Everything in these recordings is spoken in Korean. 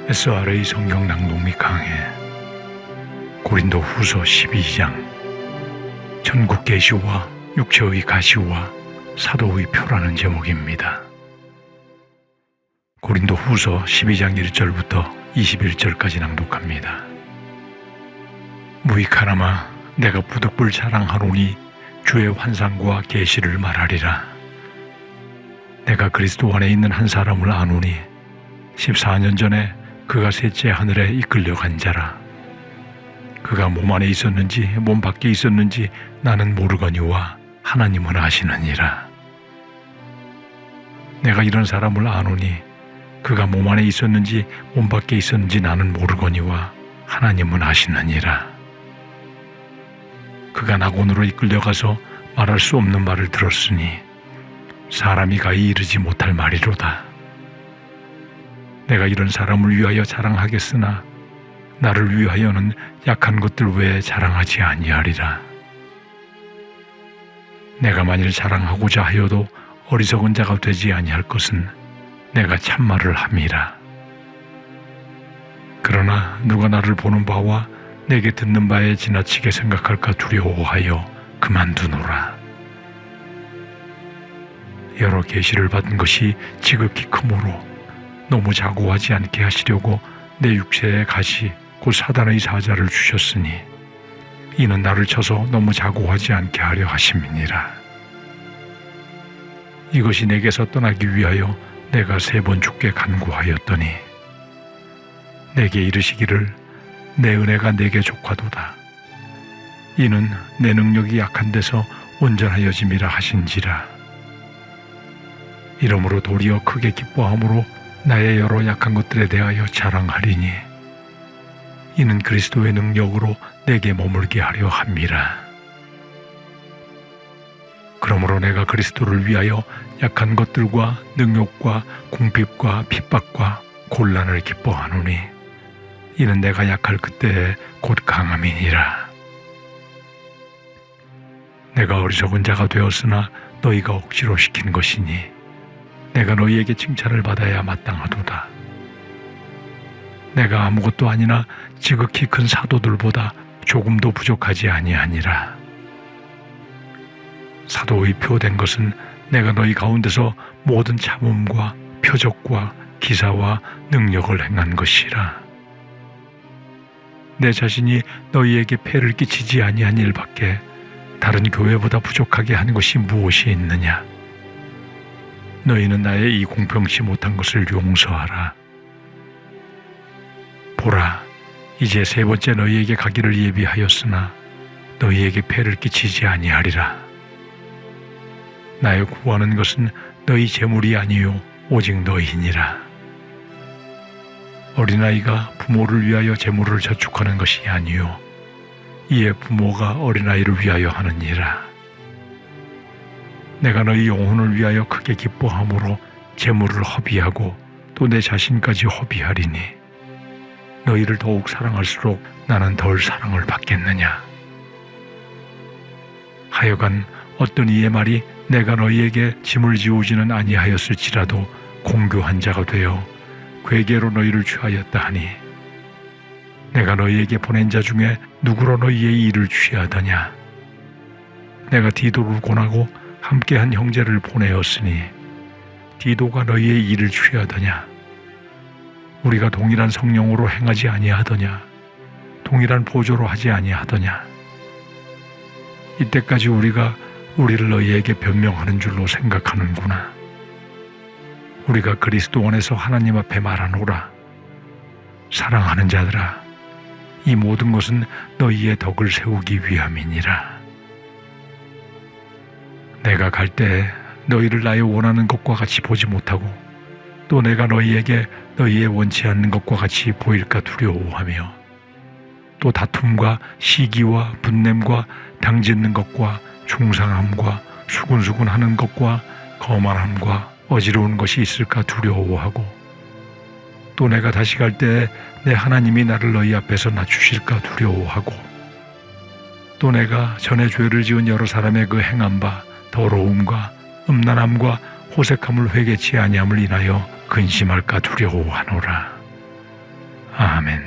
SRA 성경 낭독 및 강해 고린도 후서 12장 천국 계시와 육체의 가시와 사도의 표라는 제목입니다. 고린도 후서 12장 1절부터 21절까지 낭독합니다. 무익하나마 내가 부득불 자랑하노니 주의 환상과 계시를 말하리라. 내가 그리스도 안에 있는 한 사람을 아노니 14년 전에 그가 셋째 하늘에 이끌려간 자라. 그가 몸 안에 있었는지 몸 밖에 있었는지 나는 모르거니와 하나님은 아시느니라. 내가 이런 사람을 아노니 그가 몸 안에 있었는지 몸 밖에 있었는지 나는 모르거니와 하나님은 아시느니라. 그가 낙원으로 이끌려가서 말할 수 없는 말을 들었으니 사람이 가히 이르지 못할 말이로다. 내가 이런 사람을 위하여 자랑하겠으나 나를 위하여는 약한 것들 외에 자랑하지 아니하리라. 내가 만일 자랑하고자 하여도 어리석은 자가 되지 아니할 것은 내가 참말을 함이라. 그러나 누가 나를 보는 바와 내게 듣는 바에 지나치게 생각할까 두려워하여 그만두노라. 여러 계시를 받은 것이 지극히 크므로 너무 자고하지 않게 하시려고 내 육체의 가시 곧 사단의 사자를 주셨으니 이는 나를 쳐서 너무 자고하지 않게 하려 하심이니라. 이것이 내게서 떠나기 위하여 내가 3번 주께 간구하였더니 내게 이르시기를 내 은혜가 내게 족하도다. 이는 내 능력이 약한 데서 온전하여짐이라 하신지라. 이러므로 도리어 크게 기뻐함으로 나의 여러 약한 것들에 대하여 자랑하리니 이는 그리스도의 능력으로 내게 머물게 하려 함이라. 그러므로 내가 그리스도를 위하여 약한 것들과 능욕과 궁핍과 핍박과 곤란을 기뻐하노니 이는 내가 약할 그때에 곧 강함이니라. 내가 어리석은 자가 되었으나 너희가 억지로 시킨 것이니 내가 너희에게 칭찬을 받아야 마땅하도다. 내가 아무것도 아니나 지극히 큰 사도들보다 조금도 부족하지 아니하니라. 사도의 표된 것은 내가 너희 가운데서 모든 참음과 표적과 기사와 능력을 행한 것이라. 내 자신이 너희에게 폐를 끼치지 아니한 일밖에 다른 교회보다 부족하게 한 것이 무엇이 있느냐? 너희는 나의 이 공평치 못한 것을 용서하라. 보라, 이제 3번째 너희에게 가기를 예비하였으나 너희에게 폐를 끼치지 아니하리라. 나의 구하는 것은 너희 재물이 아니요 오직 너희니라. 어린아이가 부모를 위하여 재물을 저축하는 것이 아니요 이에 부모가 어린아이를 위하여 하느니라. 내가 너희 영혼을 위하여 크게 기뻐함으로 재물을 허비하고 또 내 자신까지 허비하리니 너희를 더욱 사랑할수록 나는 덜 사랑을 받겠느냐. 하여간 어떤 이의 말이 내가 너희에게 짐을 지우지는 아니하였을지라도 공교한 자가 되어 괴계로 너희를 취하였다 하니 내가 너희에게 보낸 자 중에 누구로 너희의 일을 취하더냐. 내가 디도를 권하고 함께한 형제를 보내었으니 디도가 너희의 일을 취하더냐. 우리가 동일한 성령으로 행하지 아니하더냐. 동일한 보조로 하지 아니하더냐. 이때까지 우리가 우리를 너희에게 변명하는 줄로 생각하는구나. 우리가 그리스도 안에서 하나님 앞에 말하노라. 사랑하는 자들아, 이 모든 것은 너희의 덕을 세우기 위함이니라. 내가 갈 때에 너희를 나의 원하는 것과 같이 보지 못하고 또 내가 너희에게 너희의 원치 않는 것과 같이 보일까 두려워하며 또 다툼과 시기와 분냄과 당짓는 것과 중상함과 수군수군하는 것과 거만함과 어지러운 것이 있을까 두려워하고 또 내가 다시 갈 때에 내 하나님이 나를 너희 앞에서 낮추실까 두려워하고 또 내가 전에 죄를 지은 여러 사람의 그 행한 바 더러움과 음란함과 호색함을 회개치 아니함을 인하여 근심할까 두려워하노라. 아멘.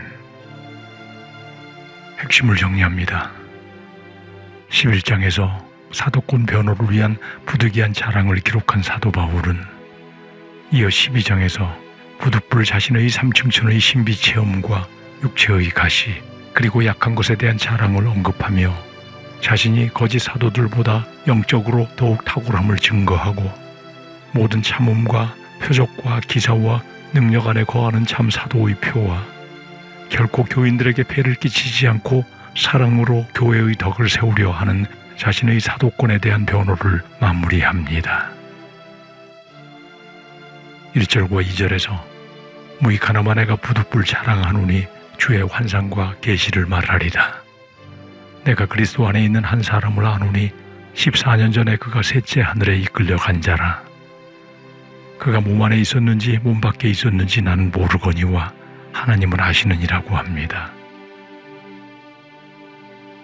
핵심을 정리합니다. 11장에서 사도권 변호를 위한 부득이한 자랑을 기록한 사도 바울은 이어 12장에서 부득불 자신의 삼층천의 신비 체험과 육체의 가시 그리고 약한 것에 대한 자랑을 언급하며 자신이 거짓 사도들보다 영적으로 더욱 탁월함을 증거하고 모든 참음과 표적과 기사와 능력 안에 거하는 참 사도의 표와 결코 교인들에게 폐를 끼치지 않고 사랑으로 교회의 덕을 세우려 하는 자신의 사도권에 대한 변호를 마무리합니다. 1절과 2절에서 무익하나마 내가 부득불 자랑하노니 주의 환상과 계시를 말하리라. 내가 그리스도 안에 있는 한 사람을 아노니 14년 전에 그가 셋째 하늘에 이끌려 간 자라. 그가 몸 안에 있었는지 몸 밖에 있었는지 나는 모르거니와 하나님은 아시느니라고 합니다.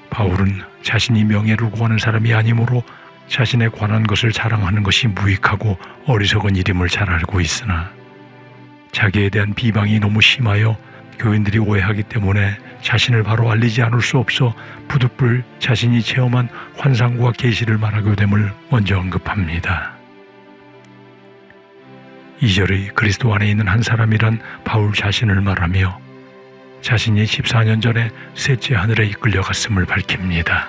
바울은 자신이 명예를 구하는 사람이 아니므로 자신에 관한 것을 자랑하는 것이 무익하고 어리석은 일임을 잘 알고 있으나 자기에 대한 비방이 너무 심하여 교인들이 오해하기 때문에 자신을 바로 알리지 않을 수 없어 부득불 자신이 체험한 환상과 계시를 말하게 됨을 먼저 언급합니다. 2절의 그리스도 안에 있는 한 사람이란 바울 자신을 말하며 자신이 14년 전에 셋째 하늘에 이끌려갔음을 밝힙니다.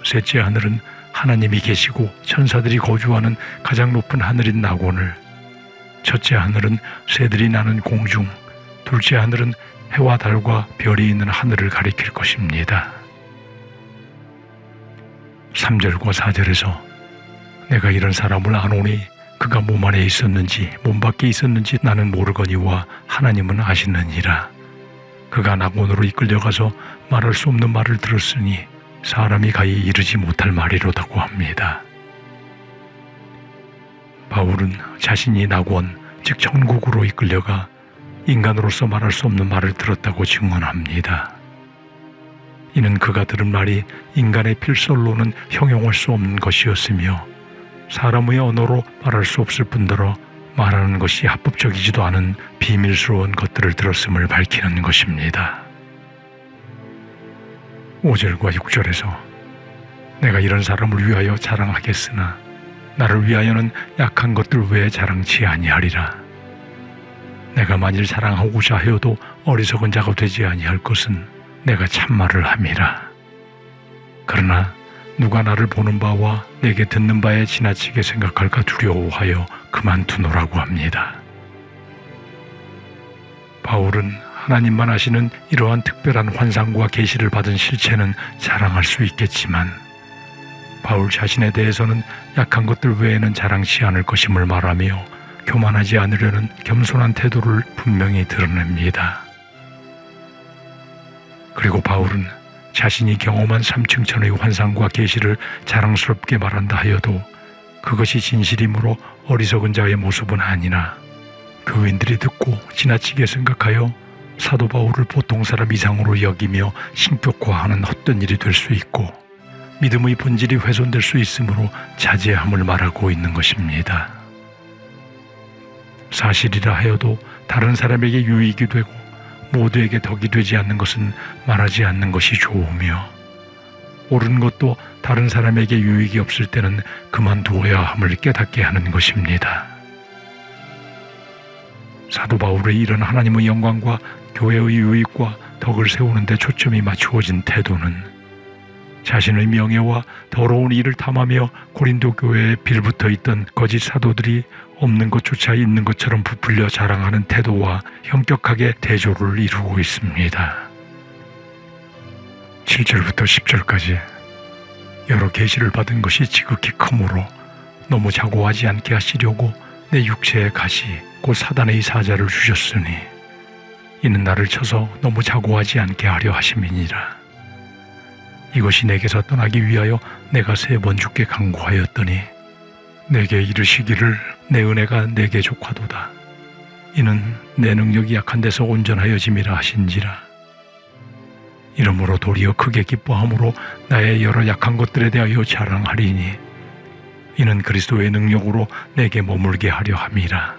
셋째 하늘은 하나님이 계시고 천사들이 거주하는 가장 높은 하늘인 낙원을, 첫째 하늘은 새들이 나는 공중, 둘째 하늘은 해와 달과 별이 있는 하늘을 가리킬 것입니다. 3절과 4절에서 내가 이런 사람을 아노니 그가 몸 안에 있었는지 몸 밖에 있었는지 나는 모르거니와 하나님은 아시느니라. 그가 낙원으로 이끌려가서 말할 수 없는 말을 들었으니 사람이 가히 이르지 못할 말이로다고 합니다. 바울은 자신이 낙원, 즉 천국으로 이끌려가 인간으로서 말할 수 없는 말을 들었다고 증언합니다. 이는 그가 들은 말이 인간의 필설로는 형용할 수 없는 것이었으며 사람의 언어로 말할 수 없을 뿐더러 말하는 것이 합법적이지도 않은 비밀스러운 것들을 들었음을 밝히는 것입니다. 5절과 6절에서 내가 이런 사람을 위하여 자랑하겠으나 나를 위하여는 약한 것들 외에 자랑치 아니하리라. 내가 만일 자랑하고자 하여도 어리석은 자가 되지 아니할 것은 내가 참말을 함이라. 그러나 누가 나를 보는 바와 내게 듣는 바에 지나치게 생각할까 두려워하여 그만두노라고 합니다. 바울은 하나님만 아시는 이러한 특별한 환상과 계시를 받은 실체는 자랑할 수 있겠지만 바울 자신에 대해서는 약한 것들 외에는 자랑치 않을 것임을 말하며 교만하지 않으려는 겸손한 태도를 분명히 드러냅니다. 그리고 바울은 자신이 경험한 삼층천의 환상과 계시를 자랑스럽게 말한다 하여도 그것이 진실이므로 어리석은 자의 모습은 아니나 교인들이 듣고 지나치게 생각하여 사도 바울을 보통 사람 이상으로 여기며 신격화하는 헛된 일이 될 수 있고 믿음의 본질이 훼손될 수 있으므로 자제함을 말하고 있는 것입니다. 사실이라 하여도 다른 사람에게 유익이 되고 모두에게 덕이 되지 않는 것은 말하지 않는 것이 좋으며 옳은 것도 다른 사람에게 유익이 없을 때는 그만두어야 함을 깨닫게 하는 것입니다. 사도 바울의 이런 하나님의 영광과 교회의 유익과 덕을 세우는 데 초점이 맞추어진 태도는 자신의 명예와 더러운 일을 탐하며 고린도 교회에 빌붙어 있던 거짓 사도들이 없는 것조차 있는 것처럼 부풀려 자랑하는 태도와 현격하게 대조를 이루고 있습니다. 7절부터 10절까지 여러 계시를 받은 것이 지극히 크므로 너무 자고하지 않게 하시려고 내 육체의 가시 곧 사단의 사자를 주셨으니 이는 나를 쳐서 너무 자고하지 않게 하려 하심이니라. 이것이 내게서 떠나기 위하여 내가 3번 주께 간구하였더니 내게 이르시기를 내 은혜가 내게 족하도다. 이는 내 능력이 약한 데서 온전하여짐이라 하신지라. 이러므로 도리어 크게 기뻐함으로 나의 여러 약한 것들에 대하여 자랑하리니 이는 그리스도의 능력으로 내게 머물게 하려 함이라.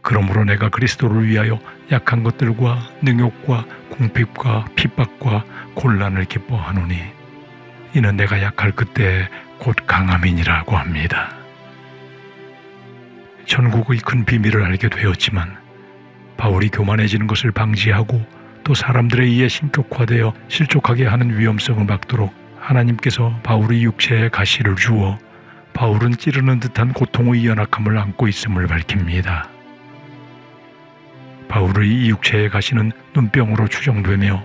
그러므로 내가 그리스도를 위하여 약한 것들과 능욕과 궁핍과 핍박과 곤란을 기뻐하노니 이는 내가 약할 그때에 곧 강함이니라고 합니다. 전국의 큰 비밀을 알게 되었지만 바울이 교만해지는 것을 방지하고 또 사람들에 의해 신격화되어 실족하게 하는 위험성을 막도록 하나님께서 바울의 육체에 가시를 주어 바울은 찌르는 듯한 고통의 연약함을 안고 있음을 밝힙니다. 바울의 이 육체의 가시는 눈병으로 추정되며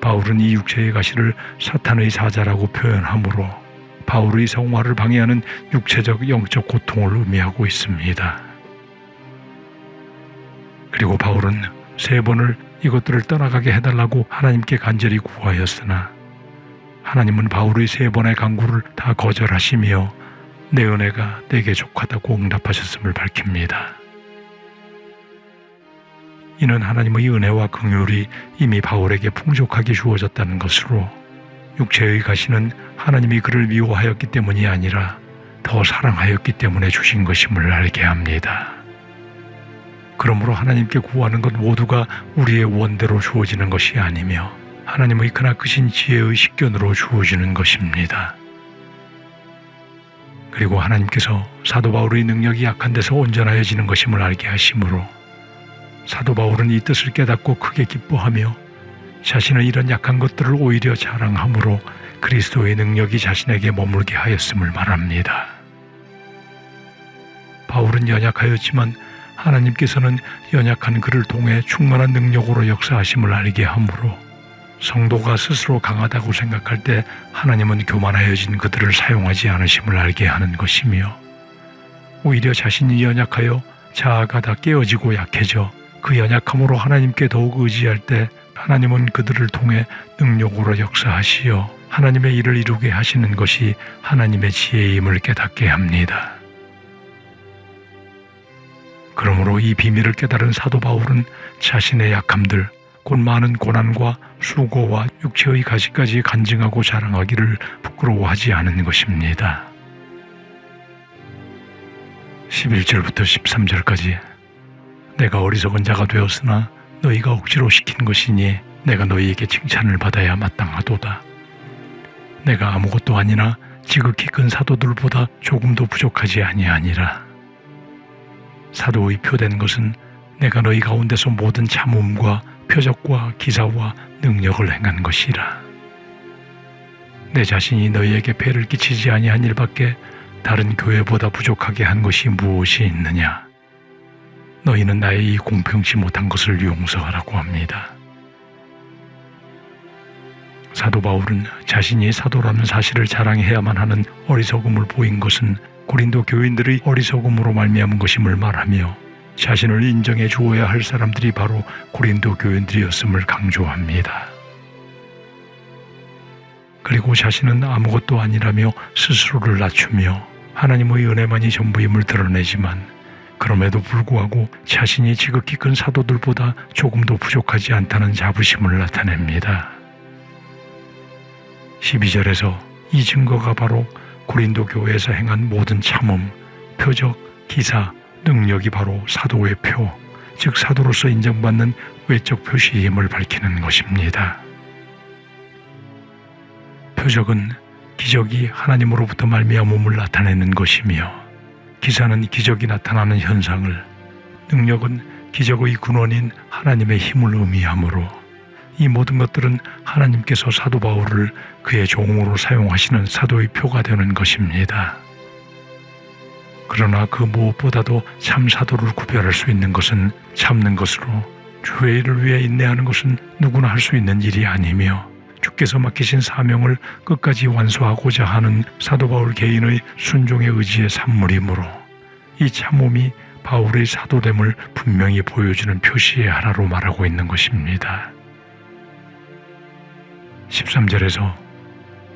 바울은 이 육체의 가시를 사탄의 사자라고 표현하므로 바울의 성화를 방해하는 육체적 영적 고통을 의미하고 있습니다. 그리고 바울은 3번을 이것들을 떠나가게 해달라고 하나님께 간절히 구하였으나 하나님은 바울의 3번의 간구를 다 거절하시며 내 은혜가 내게 족하다고 응답하셨음을 밝힙니다. 이는 하나님의 은혜와 긍휼이 이미 바울에게 풍족하게 주어졌다는 것으로 육체의 가시는 하나님이 그를 미워하였기 때문이 아니라 더 사랑하였기 때문에 주신 것임을 알게 합니다. 그러므로 하나님께 구하는 것 모두가 우리의 원대로 주어지는 것이 아니며 하나님의 크나크신 지혜의 식견으로 주어지는 것입니다. 그리고 하나님께서 사도 바울의 능력이 약한 데서 온전하여지는 것임을 알게 하심으로 사도 바울은 이 뜻을 깨닫고 크게 기뻐하며 자신의 이런 약한 것들을 오히려 자랑함으로 그리스도의 능력이 자신에게 머물게 하였음을 말합니다. 바울은 연약하였지만 하나님께서는 연약한 그를 통해 충만한 능력으로 역사하심을 알게 하므로 성도가 스스로 강하다고 생각할 때 하나님은 교만하여진 그들을 사용하지 않으심을 알게 하는 것이며 오히려 자신이 연약하여 자아가 다 깨어지고 약해져 그 연약함으로 하나님께 더욱 의지할 때 하나님은 그들을 통해 능력으로 역사하시어 하나님의 일을 이루게 하시는 것이 하나님의 지혜임을 깨닫게 합니다. 그러므로 이 비밀을 깨달은 사도 바울은 자신의 약함들, 곧 많은 고난과 수고와 육체의 가시까지 간증하고 자랑하기를 부끄러워하지 않은 것입니다. 11절부터 13절까지 내가 어리석은 자가 되었으나 너희가 억지로 시킨 것이니 내가 너희에게 칭찬을 받아야 마땅하도다. 내가 아무것도 아니나 지극히 큰 사도들보다 조금도 부족하지 아니하니라. 사도의 표된 것은 내가 너희 가운데서 모든 참음과 표적과 기사와 능력을 행한 것이라. 내 자신이 너희에게 폐를 끼치지 아니한 일밖에 다른 교회보다 부족하게 한 것이 무엇이 있느냐. 너희는 나의 이 공평치 못한 것을 용서하라고 합니다. 사도 바울은 자신이 사도라는 사실을 자랑해야만 하는 어리석음을 보인 것은 고린도 교인들의 어리석음으로 말미암은 것임을 말하며 자신을 인정해 주어야 할 사람들이 바로 고린도 교인들이었음을 강조합니다. 그리고 자신은 아무것도 아니라며 스스로를 낮추며 하나님의 은혜만이 전부임을 드러내지만 그럼에도 불구하고 자신이 지극히 큰 사도들보다 조금도 부족하지 않다는 자부심을 나타냅니다. 12절에서 이 증거가 바로 고린도 교회에서 행한 모든 참음, 표적, 기사, 능력이 바로 사도의 표, 즉 사도로서 인정받는 외적 표시임을 밝히는 것입니다. 표적은 기적이 하나님으로부터 말미암음을 나타내는 것이며 기사는 기적이 나타나는 현상을, 능력은 기적의 근원인 하나님의 힘을 의미하므로 이 모든 것들은 하나님께서 사도 바울을 그의 종으로 사용하시는 사도의 표가 되는 것입니다. 그러나 그 무엇보다도 참 사도를 구별할 수 있는 것은 참는 것으로 주의 일을 위해 인내하는 것은 누구나 할 수 있는 일이 아니며 주께서 맡기신 사명을 끝까지 완수하고자 하는 사도 바울 개인의 순종의 의지의 산물이므로 이 참음이 바울의 사도됨을 분명히 보여주는 표시의 하나로 말하고 있는 것입니다. 13절에서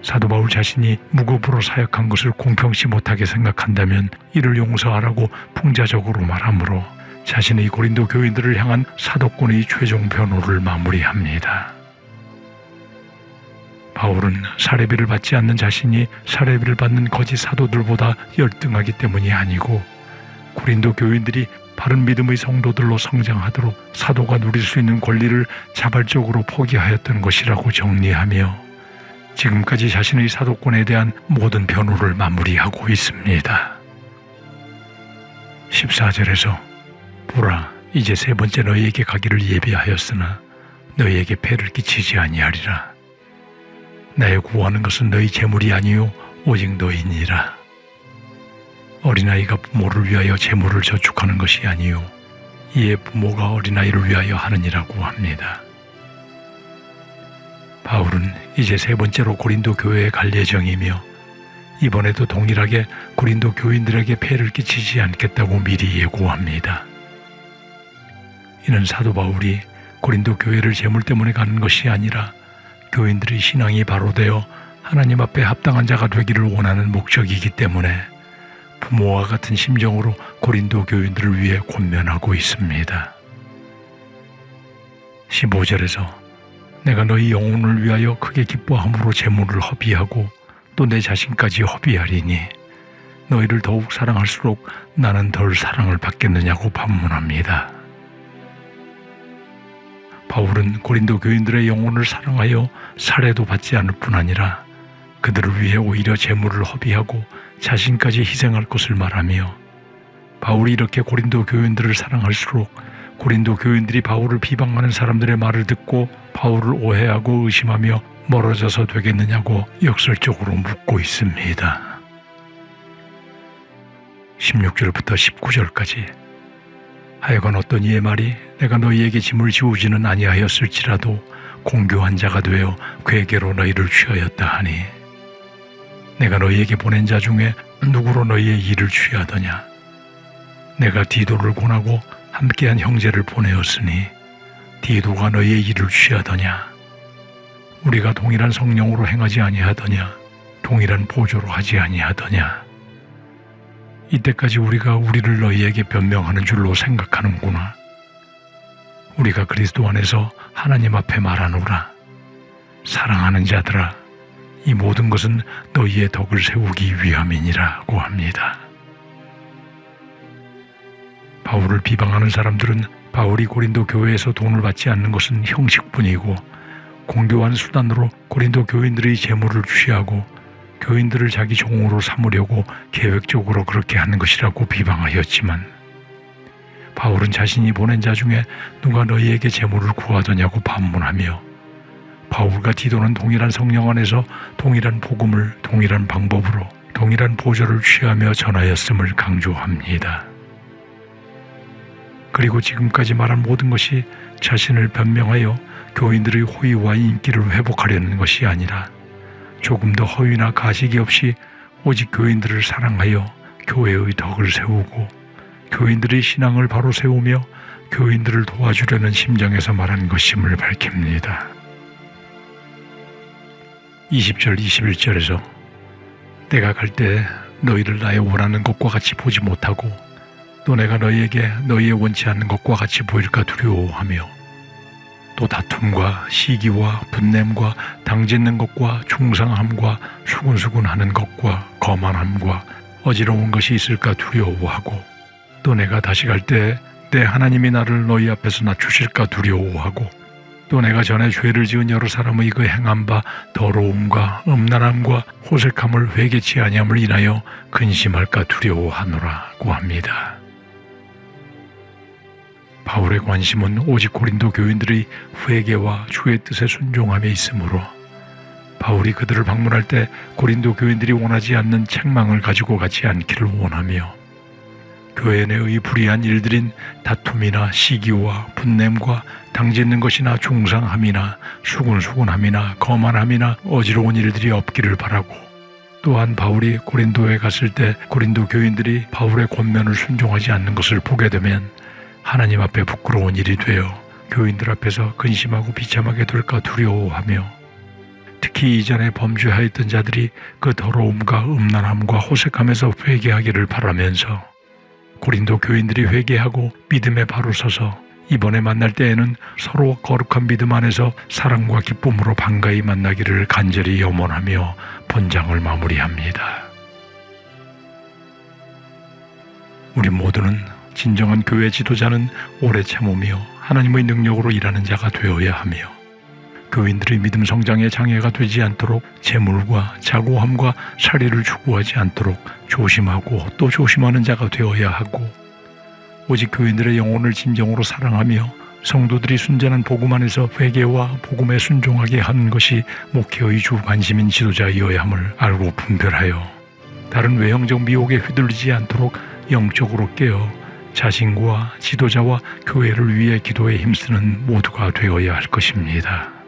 사도 바울 자신이 무급으로 사역한 것을 공평치 못하게 생각한다면 이를 용서하라고 풍자적으로 말하므로 자신의 고린도 교인들을 향한 사도권의 최종 변호를 마무리합니다. 바울은 사례비를 받지 않는 자신이 사례비를 받는 거짓 사도들보다 열등하기 때문이 아니고 고린도 교인들이 바른 믿음의 성도들로 성장하도록 사도가 누릴 수 있는 권리를 자발적으로 포기하였던 것이라고 정리하며 지금까지 자신의 사도권에 대한 모든 변호를 마무리하고 있습니다. 14절에서 보라, 이제 세 번째 너희에게 가기를 예비하였으나 너희에게 폐를 끼치지 아니하리라. 나의 구하는 것은 너희 재물이 아니요 오직 너희니라. 어린아이가 부모를 위하여 재물을 저축하는 것이 아니요 이에 부모가 어린아이를 위하여 하느니라고 합니다. 바울은 이제 세 번째로 고린도 교회에 갈 예정이며 이번에도 동일하게 고린도 교인들에게 폐를 끼치지 않겠다고 미리 예고합니다. 이는 사도 바울이 고린도 교회를 재물 때문에 가는 것이 아니라 교인들의 신앙이 바로 되어 하나님 앞에 합당한 자가 되기를 원하는 목적이기 때문에 부모와 같은 심정으로 고린도 교인들을 위해 권면하고 있습니다. 15절에서 내가 너희 영혼을 위하여 크게 기뻐함으로 재물을 허비하고 또 내 자신까지 허비하리니 너희를 더욱 사랑할수록 나는 덜 사랑을 받겠느냐고 반문합니다. 바울은 고린도 교인들의 영혼을 사랑하여 살해도 받지 않을 뿐 아니라 그들을 위해 오히려 재물을 허비하고 자신까지 희생할 것을 말하며 바울이 이렇게 고린도 교인들을 사랑할수록 고린도 교인들이 바울을 비방하는 사람들의 말을 듣고 바울을 오해하고 의심하며 멀어져서 되겠느냐고 역설적으로 묻고 있습니다. 16절부터 19절까지 하여간 어떤 이의 말이 내가 너희에게 짐을 지우지는 아니하였을지라도 공교한 자가 되어 괴계로 너희를 취하였다 하니 내가 너희에게 보낸 자 중에 누구로 너희의 일을 취하더냐. 내가 디도를 권하고 함께한 형제를 보내었으니 디도가 너희의 일을 취하더냐. 우리가 동일한 성령으로 행하지 아니하더냐. 동일한 보조로 하지 아니하더냐. 이때까지 우리가 우리를 너희에게 변명하는 줄로 생각하는구나. 우리가 그리스도 안에서 하나님 앞에 말하노라. 사랑하는 자들아, 이 모든 것은 너희의 덕을 세우기 위함이니라고 합니다. 바울을 비방하는 사람들은 바울이 고린도 교회에서 돈을 받지 않는 것은 형식뿐이고 공교한 수단으로 고린도 교인들의 재물을 취하고 교인들을 자기 종으로 삼으려고 계획적으로 그렇게 하는 것이라고 비방하였지만 바울은 자신이 보낸 자 중에 누가 너희에게 재물을 구하더냐고 반문하며 바울과 디도는 동일한 성령 안에서 동일한 복음을 동일한 방법으로 동일한 보조를 취하며 전하였음을 강조합니다. 그리고 지금까지 말한 모든 것이 자신을 변명하여 교인들의 호의와 인기를 회복하려는 것이 아니라 조금 더 허위나 가식이 없이 오직 교인들을 사랑하여 교회의 덕을 세우고 교인들의 신앙을 바로 세우며 교인들을 도와주려는 심정에서 말한 것임을 밝힙니다. 20절, 21절에서 내가 갈 때 너희를 나의 원하는 것과 같이 보지 못하고 또 내가 너희에게 너희의 원치 않는 것과 같이 보일까 두려워하며 또 다툼과 시기와 분냄과 당짓는 것과 중상함과 수군수군하는 것과 거만함과 어지러운 것이 있을까 두려워하고 또 내가 다시 갈 때 내 하나님이 나를 너희 앞에서 낮추실까 두려워하고 또 내가 전에 죄를 지은 여러 사람의 그 행한 바 더러움과 음란함과 호색함을 회개치 아니함을 인하여 근심할까 두려워하노라고 합니다. 바울의 관심은 오직 고린도 교인들의 회개와 주의 뜻에 순종함에 있으므로 바울이 그들을 방문할 때 고린도 교인들이 원하지 않는 책망을 가지고 가지 않기를 원하며 교회 내의 불의한 일들인 다툼이나 시기와 분냄과 당짓는 것이나 중상함이나 수군수군함이나 거만함이나 어지러운 일들이 없기를 바라고 또한 바울이 고린도에 갔을 때 고린도 교인들이 바울의 권면을 순종하지 않는 것을 보게 되면 하나님 앞에 부끄러운 일이 되어 교인들 앞에서 근심하고 비참하게 될까 두려워하며 특히 이전에 범죄하였던 자들이 그 더러움과 음란함과 호색함에서 회개하기를 바라면서 고린도 교인들이 회개하고 믿음에 바로 서서 이번에 만날 때에는 서로 거룩한 믿음 안에서 사랑과 기쁨으로 반가이 만나기를 간절히 염원하며 본장을 마무리합니다. 우리 모두는 진정한 교회 지도자는 오래 참으며 하나님의 능력으로 일하는 자가 되어야 하며 교인들의 믿음 성장에 장애가 되지 않도록 재물과 자고함과 사리를 추구하지 않도록 조심하고 또 조심하는 자가 되어야 하고 오직 교인들의 영혼을 진정으로 사랑하며 성도들이 순전한 복음 안에서 회개와 복음에 순종하게 하는 것이 목회의 주 관심인 지도자이어야 함을 알고 분별하여 다른 외형적 미혹에 휘둘리지 않도록 영적으로 깨어 자신과 지도자와 교회를 위해 기도에 힘쓰는 모두가 되어야 할 것입니다.